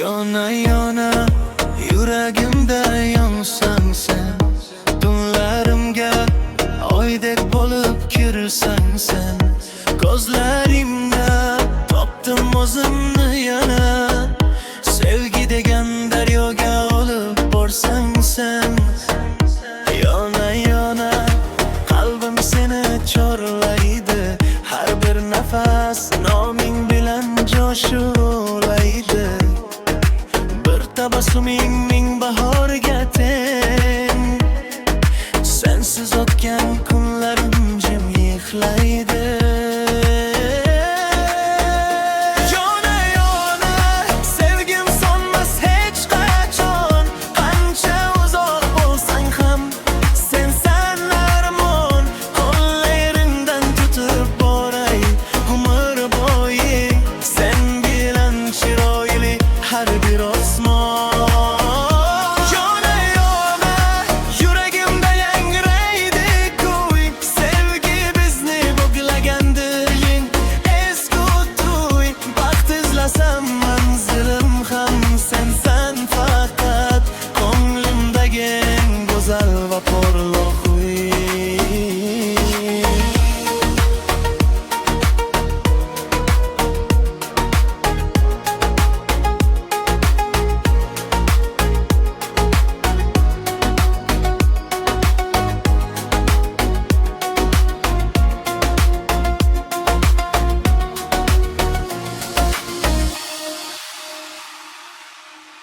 Yona yona yuragimda yonsan sen, tunlarimga oydek bo'lib kirsan sen. Ko'zlarimda topdim o'zimni yana, sevgi degan daryoga olib borsan sen. Yona yona qalbim seni chorlar.